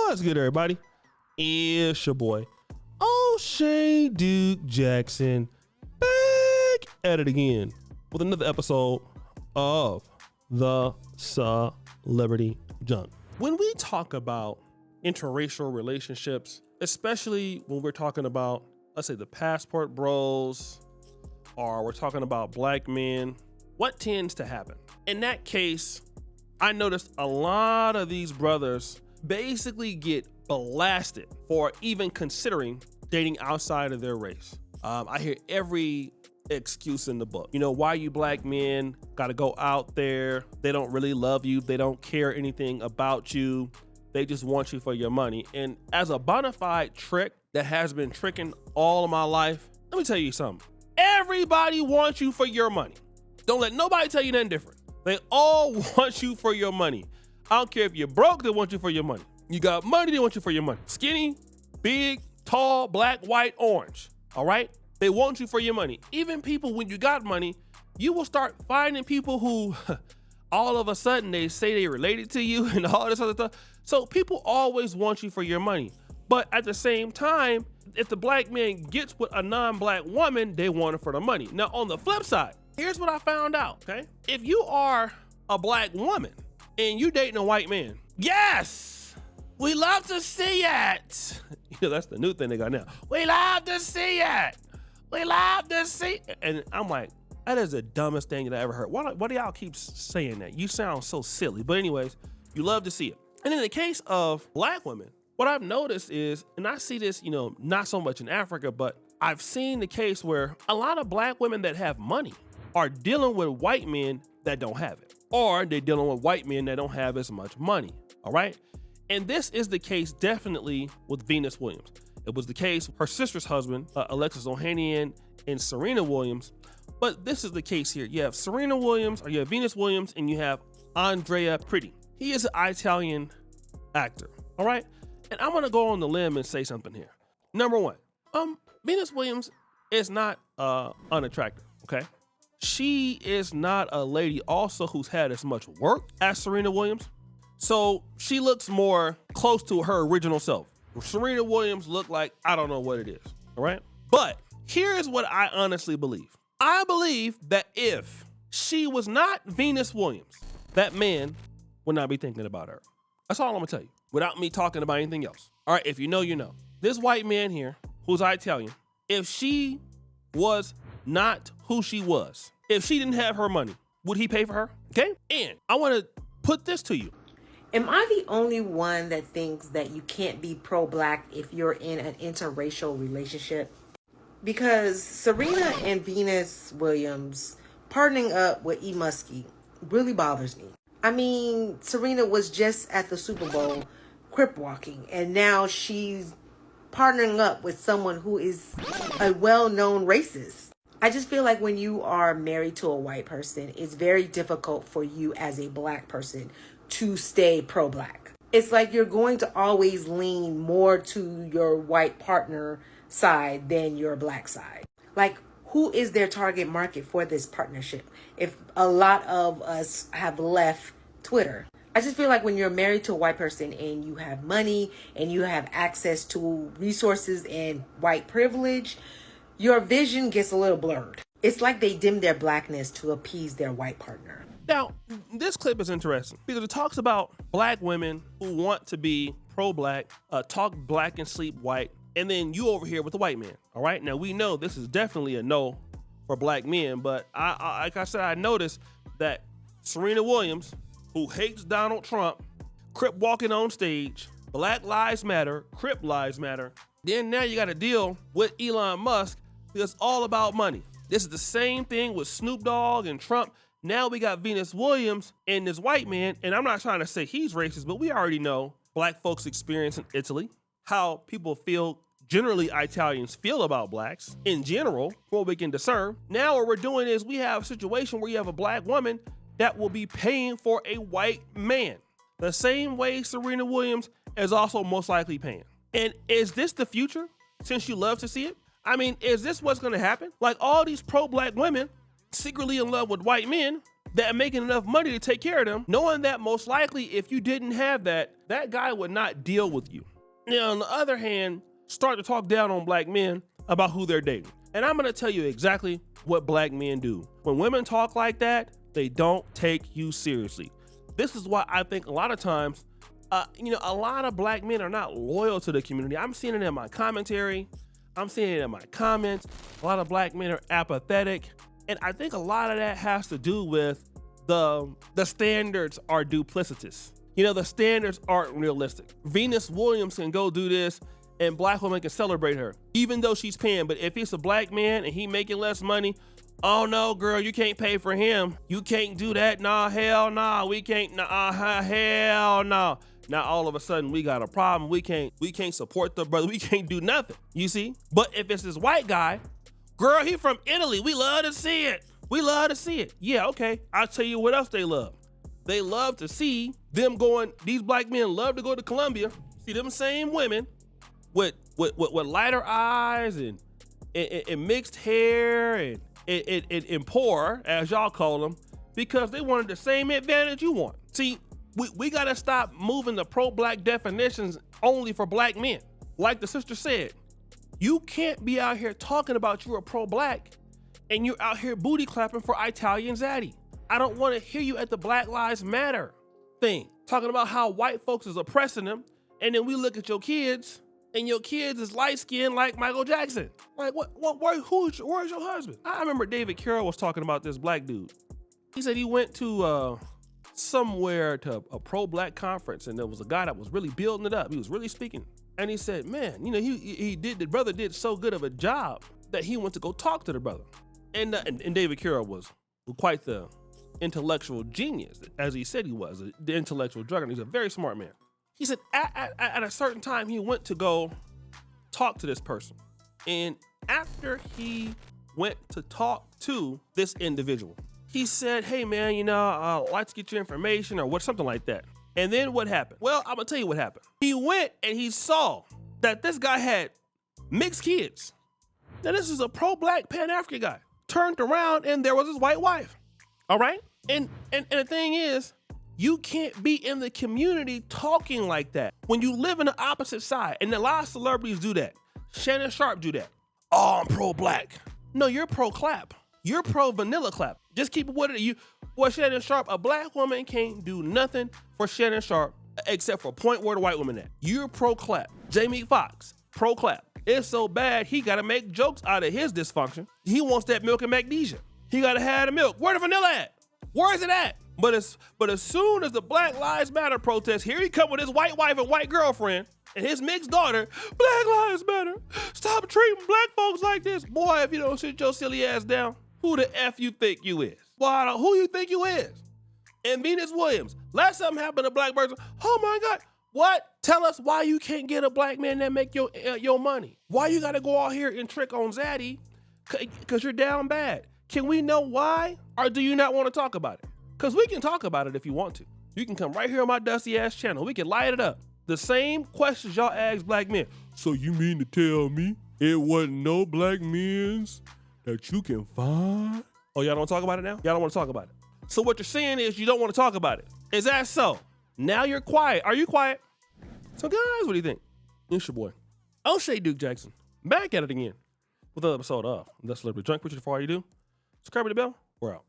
What's good, everybody? It's your boy, O'Shea Duke Jackson, back at it again with another episode of the Celebrity Junk. When we talk about interracial relationships, especially when we're talking about, let's say, the PassportBros, or we're talking about black men, what tends to happen? In that case, I noticed a lot of these brothers basically get blasted for even considering dating outside of their race. I hear every excuse in the book. You know, why you black men gotta go out there? They don't really love you. They don't care anything about you. They just want you for your money. And as a bona fide trick that has been tricking all of my life, let me tell you something. Everybody wants you for your money. Don't let nobody tell you nothing different. They all want you for your money. I don't care if you're broke, they want you for your money. You got money, they want you for your money. Skinny, big, tall, black, white, orange, all right? They want you for your money. Even people, when you got money, you will start finding people who all of a sudden they say they related to you and all this other stuff. So people always want you for your money. But at the same time, if the black man gets with a non-black woman, they want her for the money. Now, on the flip side, here's what I found out, okay? If you are a black woman and you dating a white man, yes, we love to see it. You know, that's the new thing they got now. We love to see it. We love to see it. And I'm like, that is the dumbest thing that I ever heard. Why do y'all keep saying that? You sound so silly. But anyways, you love to see it. And in the case of black women, what I've noticed is, and I see this, you know, not so much in Africa, but I've seen the case where a lot of black women that have money are dealing with white men that don't have it, or they're dealing with white men that don't have as much money, all right? And this is the case definitely with Venus Williams. It was the case with her sister's husband, Alexis Ohanian, and Serena Williams, but this is the case here. You have Serena Williams, or you have Venus Williams, and you have Andrea Preti. He is an Italian actor, all right? And I'm gonna go on the limb and say something here. Number one, Venus Williams is not unattractive, okay? She is not a lady also who's had as much work as Serena Williams. So she looks more close to her original self. Serena Williams looked like, I don't know what it is, all right? But here's what I honestly believe. I believe that if she was not Venus Williams, that man would not be thinking about her. That's all I'm gonna tell you, without me talking about anything else. All right, if you know, you know. This white man here, who's Italian, if she was not who she was, if she didn't have her money, would he pay for her? Okay? And I wanna put this to you. Am I the only one that thinks that you can't be pro-black if you're in an interracial relationship? Because Serena and Venus Williams partnering up with E. Muskie really bothers me. I mean, Serena was just at the Super Bowl crip walking, and now she's partnering up with someone who is a well-known racist. I just feel like when you are married to a white person, it's very difficult for you as a black person to stay pro-black. It's like you're going to always lean more to your white partner side than your black side. Like, who is their target market for this partnership if a lot of us have left Twitter? I just feel like when you're married to a white person and you have money and you have access to resources and white privilege, your vision gets a little blurred. It's like they dim their blackness to appease their white partner. Now, this clip is interesting because it talks about black women who want to be pro-black, talk black and sleep white, and then you over here with the white man, all right? Now, we know this is definitely a no for black men, but like I said, I noticed that Serena Williams, who hates Donald Trump, crip walking on stage, Black Lives Matter, Crip Lives Matter, then now you got to deal with Elon Musk because it's all about money. This is the same thing with Snoop Dogg and Trump. Now we got Venus Williams and this white man, and I'm not trying to say he's racist, but we already know black folks experience in Italy, how people feel, generally Italians feel about blacks in general, from what we can discern. Now what we're doing is we have a situation where you have a black woman that will be paying for a white man, the same way Serena Williams is also most likely paying. And is this the future, since you love to see it? I mean, is this what's gonna happen? Like all these pro-black women secretly in love with white men, that are making enough money to take care of them, knowing that most likely if you didn't have that, that guy would not deal with you. Now, on the other hand, start to talk down on black men about who they're dating. And I'm gonna tell you exactly what black men do. When women talk like that, they don't take you seriously. This is why I think a lot of times, a lot of black men are not loyal to the community. I'm seeing it in my commentary. I'm seeing it in my comments. A lot of black men are apathetic. And I think a lot of that has to do with the standards are duplicitous. The standards aren't realistic. Venus Williams can go do this and black women can celebrate her, even though she's paying. But if it's a black man and he making less money, oh no, girl, you can't pay for him. You can't do that. Nah, hell nah, we can't. Nah, hell nah. Now all of a sudden we got a problem. We can't support the brother. We can't do nothing. You see? But if it's this white guy, girl, he from Italy. We love to see it. We love to see it. Yeah, okay. I'll tell you what else they love. They love to see them going. These black men love to go to Colombia. See them same women with lighter eyes and mixed hair and poor, as y'all call them, because they wanted the same advantage you want. See, we gotta stop moving the pro-black definitions only for black men. Like the sister said, you can't be out here talking about you're a pro-black and you're out here booty clapping for Italian zaddy. I don't want to hear you at the Black Lives Matter thing, talking about how white folks is oppressing them, and then we look at your kids, and your kids is light-skinned like Michael Jackson. Like, where's your husband? I remember David Carroll was talking about this black dude. He said he went to somewhere to a pro-black conference, and there was a guy that was really building it up. He was really speaking. And he said, man, the brother did so good of a job that he went to go talk to the brother. And David Carroll was quite the intellectual genius, as he said he was, the intellectual juggernaut. He's a very smart man. He said at a certain time he went to go talk to this person. And after he went to talk to this individual, he said, hey man, I'd like to get your information or something like that. And then what happened? Well, I'm gonna tell you what happened. He went and he saw that this guy had mixed kids. Now this is a pro-black Pan-African guy. Turned around and there was his white wife. All right? And the thing is, you can't be in the community talking like that when you live in the opposite side. And a lot of celebrities do that. Shannon Sharp do that. Oh, I'm pro-black. No, you're pro-clap. You're pro-vanilla clap. Just keep it with it. Shannon Sharp, a black woman can't do nothing for Shannon Sharp except for point where the white woman at. You're pro-clap. Jamie Foxx, pro-clap. It's so bad, he gotta make jokes out of his dysfunction. He wants that milk and magnesia. He gotta have the milk. Where the vanilla at? Where is it at? But as soon as the Black Lives Matter protest, here he come with his white wife and white girlfriend and his mixed daughter. Black Lives Matter. Stop treating black folks like this. Boy, if you don't sit your silly ass down, who the F you think you is? Boy, who you think you is? And Venus Williams, let something happen to a black person. Oh my God. What? Tell us why you can't get a black man that make your money. Why you gotta go out here and trick on Zaddy? Because you're down bad. Can we know why? Or do you not want to talk about it? Because we can talk about it if you want to. You can come right here on my dusty ass channel. We can light it up. The same questions y'all ask black men. So you mean to tell me it wasn't no black men's that you can find? Oh, y'all don't talk about it now? Y'all don't want to talk about it. So what you're saying is you don't want to talk about it. Is that so? Now you're quiet. Are you quiet? So guys, what do you think? It's your boy, O'Shea Duke Jackson, back at it again with another episode of The Celebrity Drunk. Which before you do, subscribe to the bell. We're out.